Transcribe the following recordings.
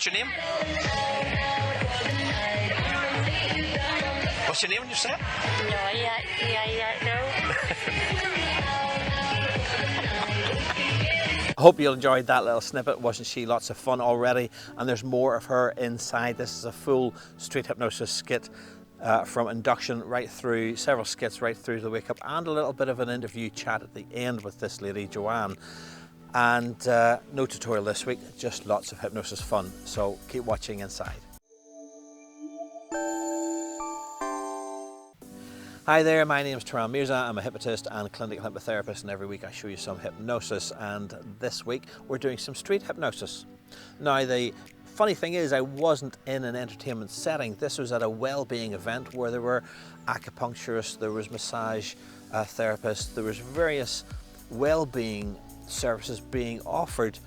What's your name? What's your name when you say it? No. I hope you enjoyed that little snippet. Wasn't she lots of fun already? And there's more of her inside. This is a full street hypnosis skit from induction right through, several skits right through to the wake up, and a little bit of an interview chat at the end with this lady, Joanne. And no tutorial this week, just lots of hypnosis fun. So keep watching inside. Hi there, my name is Taran Mirza. I'm a hypnotist and clinical hypnotherapist, and every week I show you some hypnosis, and this week we're doing some street hypnosis. Now the funny thing is, I wasn't in an entertainment setting. This was at a well-being event where there were acupuncturists, there was massage therapists, there was various well-being services being offered,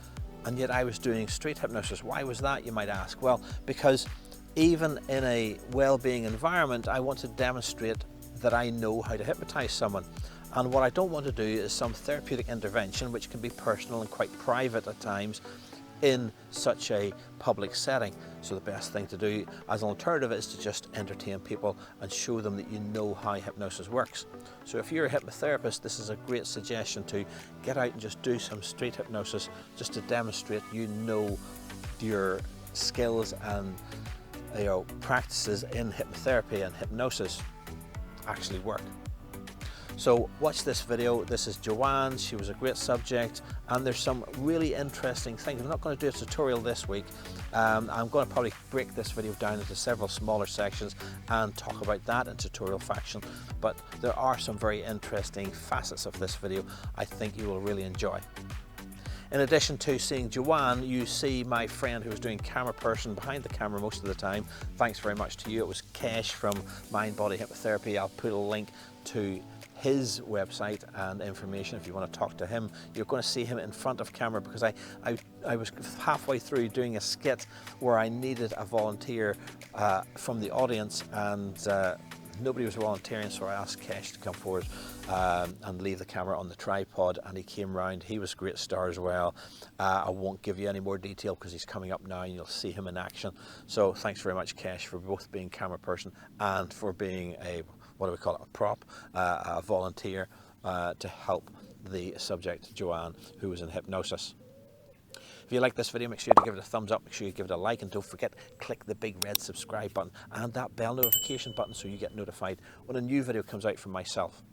and yet I was doing street hypnosis. Why was that, you might ask? Well, because even in a well-being environment, I want to demonstrate that I know how to hypnotize someone. And what I don't want to do is some therapeutic intervention which can be personal and quite private at times in such a public setting. So the best thing to do as an alternative is to just entertain people and show them that you know how hypnosis works. So if you're a hypnotherapist, this is a great suggestion to get out and just do some street hypnosis just to demonstrate you know your skills and practices in hypnotherapy and hypnosis actually work. So watch this video. This is Joanne. She was a great subject, and there's some really interesting things. I'm not going to do a tutorial this week. I'm going to probably break this video down into several smaller sections and talk about that in tutorial fashion, but there are some very interesting facets of this video I think you will really enjoy. In addition to seeing Joanne, you see my friend who was doing camera person behind the camera most of the time. Thanks very much to you. It was Kesh from Mind Body Hypnotherapy. I'll put a link to his website and information if you want to talk to him. You're going to see him in front of camera because I was halfway through doing a skit where I needed a volunteer from the audience, and nobody was volunteering, so I asked Kesh to come forward and leave the camera on the tripod, and he came round. He was a great star as well. I won't give you any more detail because he's coming up now and you'll see him in action. So thanks very much, Kesh, for both being camera person and for being a, what do we call it, a prop, a volunteer to help the subject, Joanne, who was in hypnosis. If you like this video, make sure to give it a thumbs up, make sure you give it a like, and don't forget, click the big red subscribe button and that bell notification button so you get notified when a new video comes out from myself.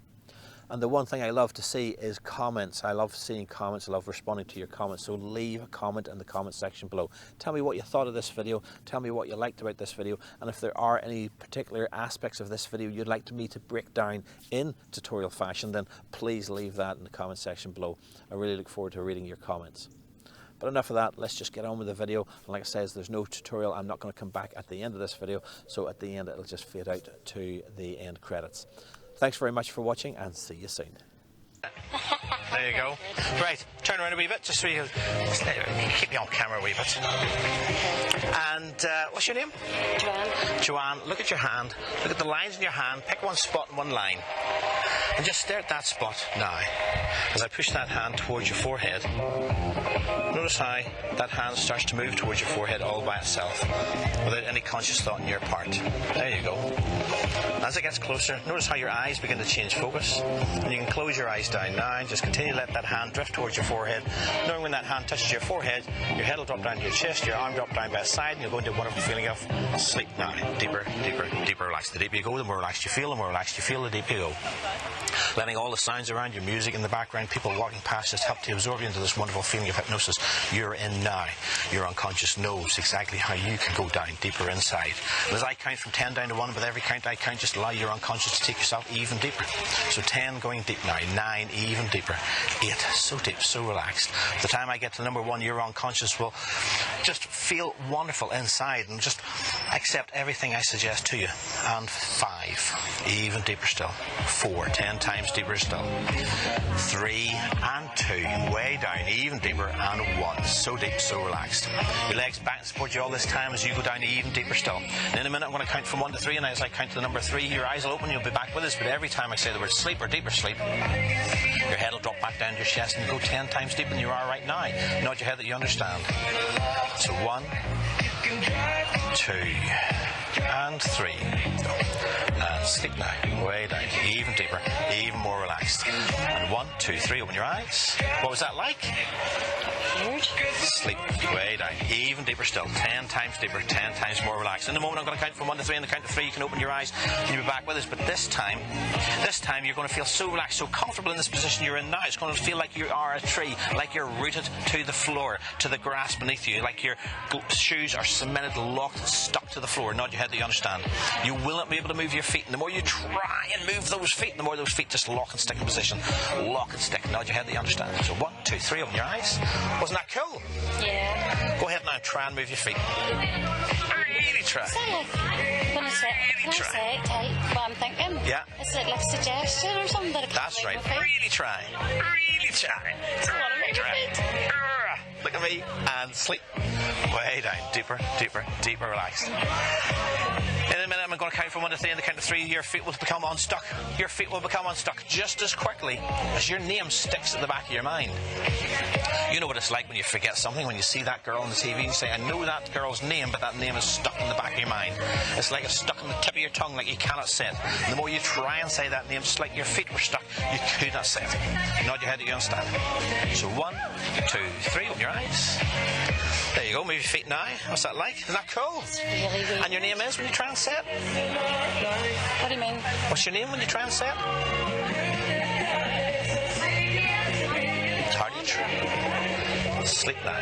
And the one thing I love to see is comments. I love seeing comments, I love responding to your comments, so leave a comment in the comment section below. Tell me what you thought of this video, tell me what you liked about this video, and if there are any particular aspects of this video you'd like me to break down in tutorial fashion, then please leave that in the comment section below. I really look forward to reading your comments. But enough of that, let's just get on with the video. And like I said, there's no tutorial. I'm not going to come back at the end of this video, so at the end it'll just fade out to the end credits. Thanks very much for watching, and see you soon. There you go. Right, turn around a wee bit, just so you keep me on camera a wee bit. And what's your name? Joanne. Joanne, look at your hand. Look at the lines in your hand. Pick one spot and one line. And just stare at that spot now. As I push that hand towards your forehead, notice how that hand starts to move towards your forehead all by itself, without any conscious thought on your part. There you go. As it gets closer, notice how your eyes begin to change focus. And you can close your eyes down now and just continue to let that hand drift towards your forehead. Knowing when that hand touches your forehead, your head will drop down to your chest, your arm drop down by the side, and you'll go into a wonderful feeling of sleep now. Deeper, deeper, deeper relaxed. The deeper you go, the more relaxed you feel. The more relaxed you feel, the deeper you go. Letting all the sounds around, your music in the background, people walking past, just help to absorb you into this wonderful feeling of hypnosis you're in now. Your unconscious knows exactly how you can go down deeper inside. And as I count from 10 down to 1, with every count I count, just allow your unconscious to take yourself even deeper. So 10 going deep now, 9 even deeper, 8 so deep, so relaxed. By the time I get to number 1, your unconscious will just feel wonderful inside and just accept everything I suggest to you. And 5, even deeper still. 4, 10 times deeper still. 3 and 2, way down, even deeper, and 1, so deep, so relaxed. Your legs back and support you all this time as you go down even deeper still. And in a minute I'm going to count from 1 to 3, and as I count to the number 3, your eyes will open, you'll be back with us, but every time I say the word sleep or deeper sleep, your head will drop back down to your chest and you go 10 times deeper than you are right now. Nod your head that you understand. So 1, 2, and 3. And sleep now. Way down. Even deeper. Even more relaxed. And 1, 2, 3. Open your eyes. What was that like? Weird. Sleep. Way down. Even deeper still. 10 times deeper. 10 times more relaxed. In a moment I'm going to count from 1 to 3. And the count to 3 you can open your eyes and you'll be back with us. But this time you're going to feel so relaxed, so comfortable in this position you're in now. It's going to feel like you are a tree, like you're rooted to the floor, to the grass beneath you, like your shoes are cemented, locked, stuck to the floor. Nod your head that you understand. You will not be able to move your feet, and the more you try and move those feet, the more those feet just lock and stick in position. Lock and stick. Nod your head that you understand. So 1, 2, 3, open your eyes. Wasn't that cool? Yeah. Go ahead now and try and move your feet. Really try. Is that like, when I say, can I say what I'm thinking? Yeah. Is it like suggestion or something that I can't That's move right. my feet? Really try. Really try. Really try. Look at me and sleep. Way down. Deeper, deeper, deeper relaxed. In a minute I'm going to count from 1 to 3, and the count to 3 your feet will become unstuck. Your feet will become unstuck just as quickly as your name sticks at the back of your mind. You know what it's like when you forget something, when you see that girl on the TV and you say, I know that girl's name, but that name is stuck in the back of your mind. It's like it's stuck on the tip of your tongue, like you cannot say it. And the more you try and say that name, just like your feet were stuck, you could not say it. Nod your head that you understand. So 1, 2, 3, open your eyes. There you go, move your feet now. What's that like? Isn't that cool? It's really weird. And your name is when you try and say it? What do you mean? What's your name when you try and say it? How do you try? Sleep now,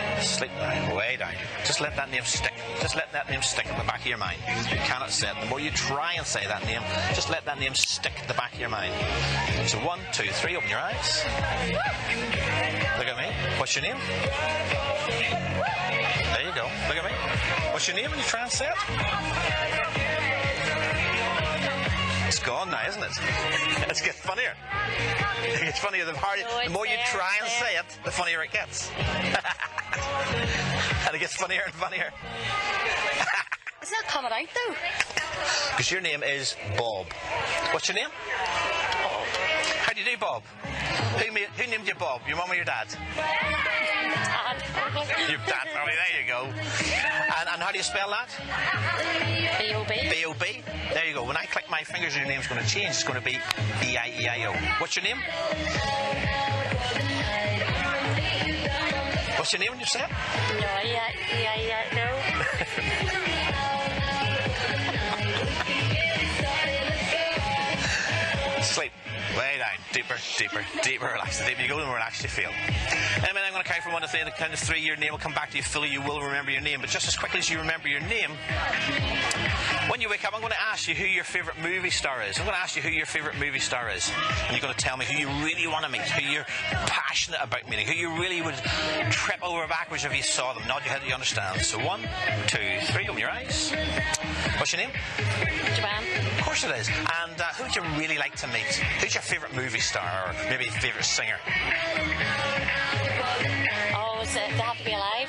way down. Just let that name stick. Just let that name stick at the back of your mind. You cannot say it. The more you try and say that name, just let that name stick at the back of your mind. So 1, 2, 3, open your eyes. Look at me. What's your name? There you go. Look at me. What's your name when you try and say it? It's gone now, isn't it? It's getting funnier. It gets funnier. The more you try and say it, the funnier it gets. And it gets funnier and funnier. It's not coming out though. Because your name is Bob. What's your name? Bob. How do you do, Bob? Who named you Bob? Your mum or your dad? Your dad, probably. There you go. And how do you spell that? B-O-B. B-O-B. There you go. When I click my fingers, your name's going to change. It's going to be B-I-E-I-O. What's your name? What's your name when you say it? No. Sleep. Way down. Deeper, deeper, deeper relax. The deeper you go, the more relaxed you feel. In a minute, I'm going to count from 1 to 3. And the count of 3, your name will come back to you fully. You will remember your name. But just as quickly as you remember your name, when you wake up, I'm going to ask you who your favourite movie star is. I'm going to ask you who your favourite movie star is. And you're going to tell me who you really want to meet, who you're passionate about meeting, who you really would trip over backwards if you saw them. Nod your head, you understand. So 1, 2, 3, open your eyes. What's your name? Joanne. Of course it is. And who would you really like to meet? Who's your favourite movie star, or maybe favourite singer? Oh, they have to be alive?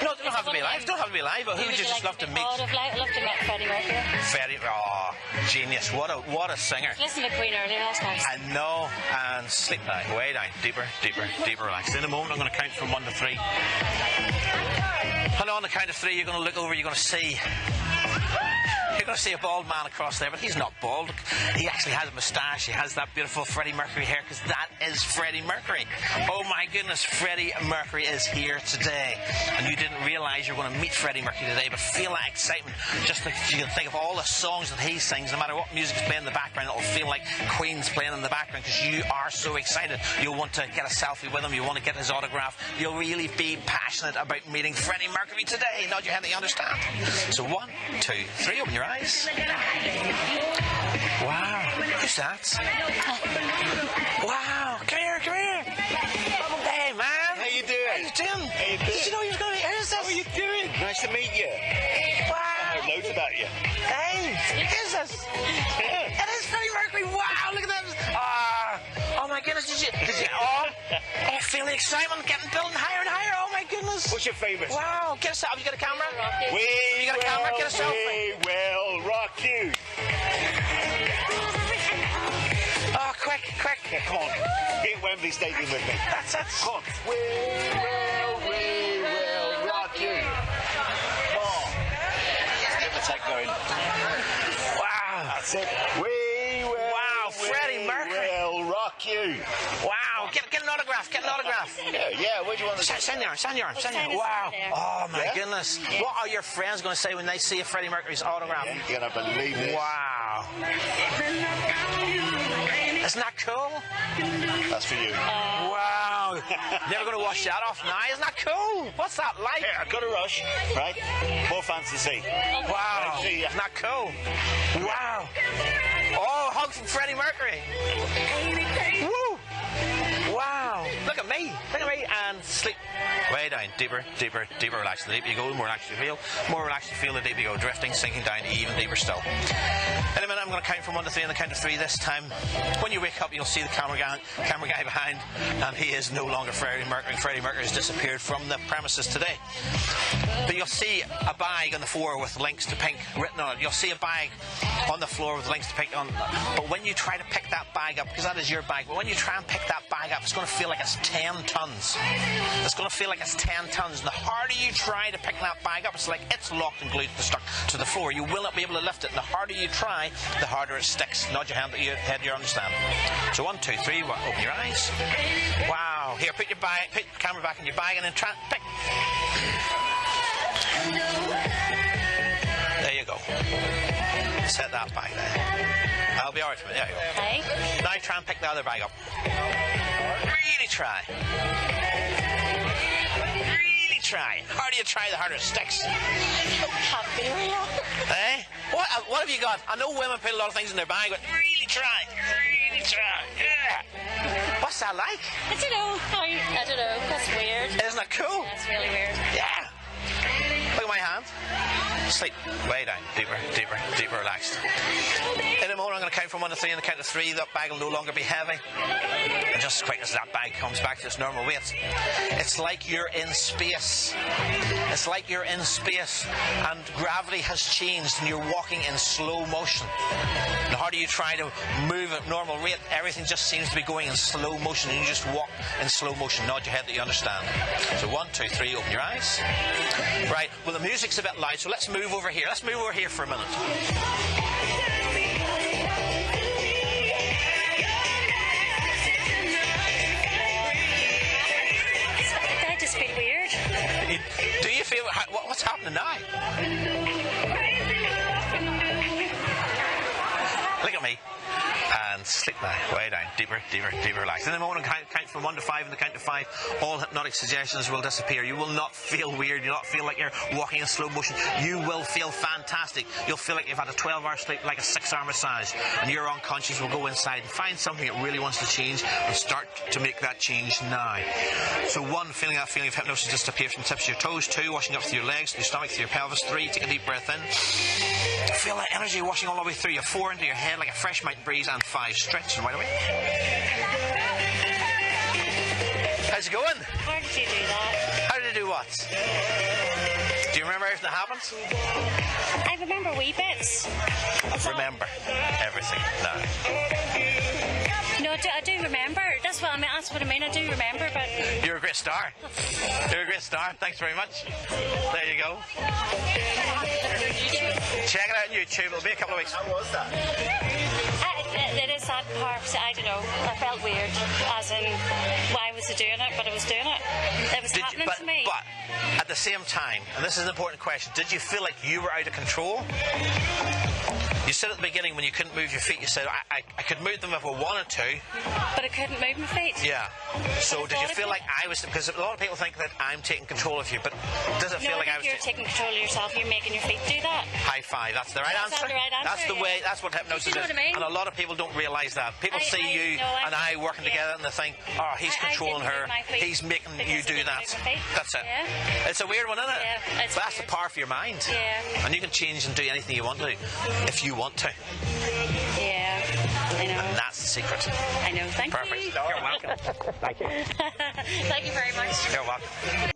No, they don't have to be alive. Don't have to be alive. But who would you just love to meet? I'd love to meet Freddie Mercury. Freddie, oh, genius! What a singer! Listen to Queen earlier last night. I know. And sleep now, way down, deeper, deeper, deeper relaxed. In a moment, I'm going to count from 1 to 3. And on the count of 3, you're going to look over. You're going to see. You're going to see a bald man across there, but he's not bald. He actually has a moustache. He has that beautiful Freddie Mercury hair, because that is Freddie Mercury. Oh my goodness, Freddie Mercury is here today. And you didn't realise you were going to meet Freddie Mercury today, but feel that excitement. Just like you can think of all the songs that he sings, no matter what music's playing in the background, it'll feel like Queen's playing in the background, because you are so excited. You'll want to get a selfie with him. You want to get his autograph. You'll really be passionate about meeting Freddie Mercury today. Nod your head that you understand. So 1, 2, 3, open your eyes. Wow. Who's that? Wow. Come here. Hey, man. How you doing? Did you know you were going to be here? How are you doing? Nice to meet you. Wow. I know loads about you. Hey, who's this? Yeah. It is Freddie Mercury. Wow, look at that. Oh my goodness, did you I feel the excitement building higher and higher. Oh my goodness. What's your favourite? Wow, get a selfie. You got a camera? We You got a camera? Get a selfie. We will rock you. Oh, quick. Yeah, come on. Get Wembley Stadium with me. That's it. Come on. We will rock you. Come on. that going. Wow. That's it. We will. Wow, Freddie Mercury. We'll rock you. Wow. Get an autograph. Get an autograph. Yeah, where do you want to Send your arm. Send your arm. Send your arm. Send it Wow. there. Oh, my Yeah? goodness. What are your friends going to say when they see a Freddie Mercury's autograph? You're going to believe this. Wow. Isn't that cool? That's for you. Wow. Never going to wash that off now. Isn't that cool? What's that like? Here, I've got a rush, right? More fans to see. Wow. See ya. Isn't that cool? Wow. Oh, hug from Freddie Mercury. Woo. Wow. Look at me. Look at me. And sleep. Way down. Deeper, deeper, deeper relaxed. The deeper you go, the more relaxed you feel. More relaxed you feel, the deeper you go. Drifting, sinking down, even deeper still. In a minute, I'm going to count from 1 to 3 on the count of 3 this time. When you wake up, you'll see the camera guy behind, and he is no longer Freddie Mercury. Freddie Mercury has disappeared from the premises today. But you'll see a bag on the floor with links to pink written on it. You'll see a bag on the floor with links to pink on it. But when you try to pick that bag up, because that is your bag, but when you try and pick that bag up, it's going to feel like it's 10 tons. It's going to feel like it's 10 tons. And the harder you try to pick that bag up, it's like it's locked and glued and stuck to the floor. You will not be able to lift it. And the harder you try, the harder it sticks. Nod your hand at your head, you understand. So 1, 2, 3, open your eyes. Wow. Here, put the camera back in your bag and then try and pick. There you go. Set that bag there. I'll be alright for a minute. There you go. Hey. Now try and pick the other bag up. Really try. Really try. The harder you try, the harder it sticks. Can't be real. Eh? What have you got? I know women put a lot of things in their bag, but really try. Really try. Yeah. What's that like? I don't know. I don't know. That's weird. Isn't that cool? That's really weird. Yeah. Look at my hand. Sleep. Way down. Deeper, deeper, deeper relaxed. In a moment, I'm going to count from 1 to 3. On the count of 3, that bag will no longer be heavy. And just as quick as that bag comes back to its normal weight, it's like you're in space. It's like you're in space and gravity has changed and you're walking in slow motion. The harder you try to move at normal rate, everything just seems to be going in slow motion and you just walk in slow motion. Nod your head that you understand. So 1, 2, 3, open your eyes. Right, well the music's a bit loud, so let's move over here. Let's move over here for a minute. That just feel weird. Do you feel what's happening now? Look at me. And sleep now, way down, deeper, deeper, deeper relaxed. In a moment, count from 1 to 5, and the count to 5, all hypnotic suggestions will disappear. You will not feel weird, you'll not feel like you're walking in slow motion. You will feel fantastic. You'll feel like you've had a 12-hour sleep, like a 6-hour massage, and your unconscious will go inside and find something it really wants to change and start to make that change now. So 1, feeling that feeling of hypnosis disappear from the tips of your toes. 2, washing up through your legs, through your stomach, through your pelvis. 3, take a deep breath in. Feel that energy washing all the way through you. 4, into your head like a fresh mountain breeze. And 5, stretch and right away. How's it going? How did you do that? How did you do what? Do you remember everything that happened? I remember wee bits. Remember everything now. No, I do remember. That's what I mean. That's what I mean. I do remember, but You're a great star. You're a great star. Thanks very much. There you go. Check it out on YouTube. It'll be a couple of weeks. How was that? it is that part. I don't know. I felt weird, as in why was I doing it? But I was doing it. It was happening to me. But at the same time, and this is an important question, did you feel like you were out of control? You said at the beginning when you couldn't move your feet, you said, I could move them if I wanted to. But I couldn't move my feet. Yeah. So did you feel like I was, because a lot of people think that I'm taking control of you, but does it feel like I was... you're taking control of yourself. You're making your feet do that. High five. That's the right answer. That's the right answer, That's the way, that's what hypnosis you know is. what I mean? And a lot of people don't realise that. People see you and I working together and they think, oh, he's controlling her. He's making you do that. That's it. Yeah. It's a weird one, isn't it? Yeah, but that's the power of your mind. Yeah. And you can change and do anything you want to if you want to. Yeah, I know. And that's the secret. I know. Thank Perfect. you. You're welcome. Thank you. Thank you very much. You're welcome.